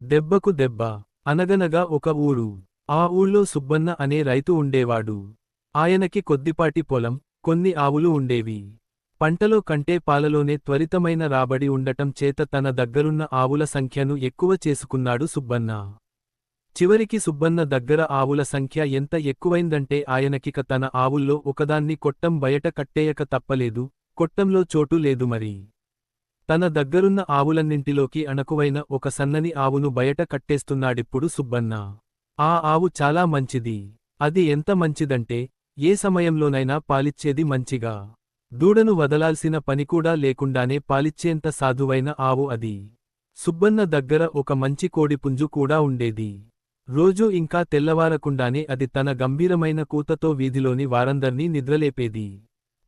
దెబ్బకు దెబ్బ. అనగనగా ఒక ఊరు. ఆ ఊళ్ళో సుబ్బన్న అనే రైతు ఉండేవాడు. ఆయనకి కొద్దిపాటి పొలం, కొన్ని ఆవులు ఉండేవి. పంటలో కంటే పాలలోనే త్వరితమైన రాబడి ఉండటం చేత తన దగ్గరున్న ఆవుల సంఖ్యను ఎక్కువ చేసుకున్నాడు సుబ్బన్న. చివరికి సుబ్బన్న దగ్గర ఆవుల సంఖ్య ఎంత ఎక్కువైందంటే ఆయనకిక తన ఆవుల్లో ఒకదాన్ని కొట్టం బయట కట్టేయక తప్పలేదు. కొట్టంలో చోటు లేదు మరి. తన దగ్గరున్న ఆవులన్నింటిలోకి అణకువైన ఒక సన్నని ఆవును బయట కట్టేస్తున్నాడిప్పుడు సుబ్బన్న. ఆ ఆవు చాలా మంచిది. అది ఎంత మంచిదంటే ఏ సమయంలోనైనా పాలిచ్చేది మంచిగా. దూడను వదలాల్సిన పనికూడా లేకుండానే పాలిచ్చేంత సాధువైన ఆవు అది. సుబ్బన్న దగ్గర ఒక మంచి కోడిపుంజు కూడా ఉండేది. రోజూ ఇంకా తెల్లవారకుండానే అది తన గంభీరమైన కూతతో వీధిలోని వారందర్నీ నిద్రలేపేది.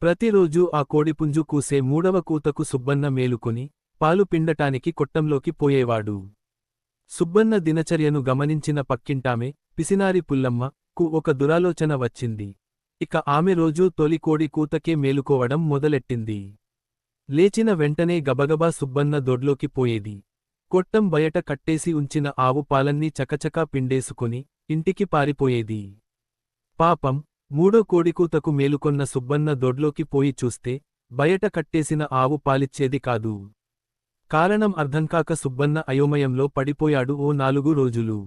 ప్రతిరోజూ ఆ కోడిపుంజు కూసే మూడవ కూతకు సుబ్బన్న మేలుకొని పాలు పిండటానికి కొట్టంలోకి పోయేవాడు. సుబ్బన్న దినచర్యను గమనించిన పక్కింటామె, పిసినారి పుల్లమ్మ కు ఒక దురాలోచన వచ్చింది. ఇక ఆమె రోజూ తొలి కోడి కూతకే మేలుకోవడం మొదలెట్టింది. లేచిన వెంటనే గబగబా సుబ్బన్న దొడ్లోకి పోయేది. కొట్టం బయట కట్టేసి ఉంచిన ఆవు పాలన్నీ చకచకా పిండేసుకొని ఇంటికి పారిపోయేది. పాపం, మూడో కోడికూతకు మేలుకొన్న సుబ్బన్న దొడ్లోకి పోయి చూస్తే బయట కట్టేసిన ఆవు పాలిచ్చేది కాదు. కారణం అర్థంకాక సుబ్బన్న అయోమయంలో పడిపోయాడు. ఓ 4 రోజులు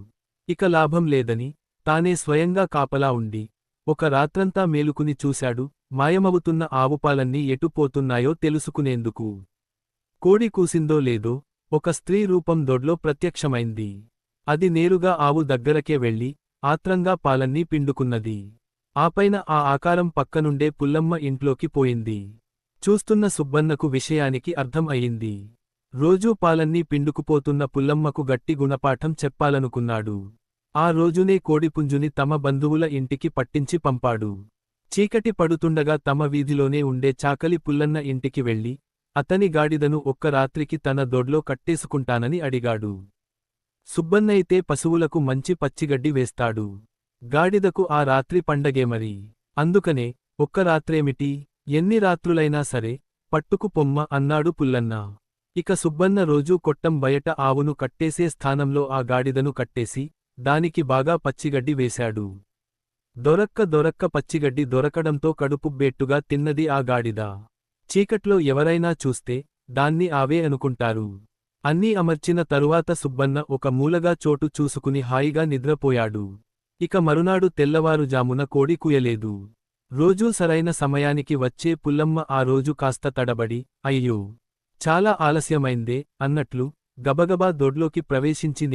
ఇక లాభం లేదని తానే స్వయంగా కాపలా ఉండి ఒక రాత్రంతా మేలుకుని చూశాడు. మాయమవుతున్న ఆవుపాలన్నీ ఎటు పోతున్నాయో తెలుసుకునేందుకు. కోడి కూసిందో లేదో ఒక స్త్రీ రూపం దొడ్లో ప్రత్యక్షమైంది. అది నేరుగా ఆవు దగ్గరకే వెళ్ళి ఆత్రంగా పాలన్నీ పిండుకున్నది. ఆపైన ఆ ఆకారం పక్కనుండే పుల్లమ్మ ఇంట్లోకి పోయింది. చూస్తున్న సుబ్బన్నకు విషయానికి అర్థం అయింది. రోజూ పాలన్నీ పిండుకుపోతున్న పుల్లమ్మకు గట్టి గుణపాఠం చెప్పాలనుకున్నాడు. ఆ రోజునే కోడిపుంజుని తమ బంధువుల ఇంటికి పట్టించి పంపాడు. చీకటి పడుతుండగా తమ వీధిలోనే ఉండే చాకలి పుల్లన్న ఇంటికి వెళ్ళి అతని గాడిదను ఒక్క రాత్రికి తన దొడ్లో కట్టేసుకుంటానని అడిగాడు. సుబ్బన్నయితే పశువులకు మంచి పచ్చిగడ్డి వేస్తాడు. గాడిదకు ఆ రాత్రి పండగేమరి. అందుకనే ఒక్క రాత్రేమిటి, ఎన్ని రాత్రులైనా సరే పట్టుకు పొమ్మ అన్నాడు పుల్లన్న. ఇక సుబ్బన్న రోజూ కొట్టం బయట ఆవును కట్టేసే స్థానంలో ఆ గాడిదను కట్టేసి దానికి బాగా పచ్చిగడ్డి వేశాడు. దొరక్క పచ్చిగడ్డి దొరకడంతో కడుపుబ్బేట్టుగా తిన్నది ఆ గాడిద. చీకట్లో ఎవరైనా చూస్తే దాన్ని ఆవే అనుకుంటారు. అన్నీ అమర్చిన తరువాత సుబ్బన్న ఒక మూలగా చోటు చూసుకుని హాయిగా నిద్రపోయాడు. ఇక మరునాడు తెల్లవారుజామున కోడి కూయలేదు. రోజూ సరైన సమయానికి వచ్చే పుల్లమ్మ ఆ రోజు కాస్త తడబడి, అయ్యో, చాలా ఆలస్యమైందే అన్నట్లు గబగబా దొడ్లోకి ప్రవేశించి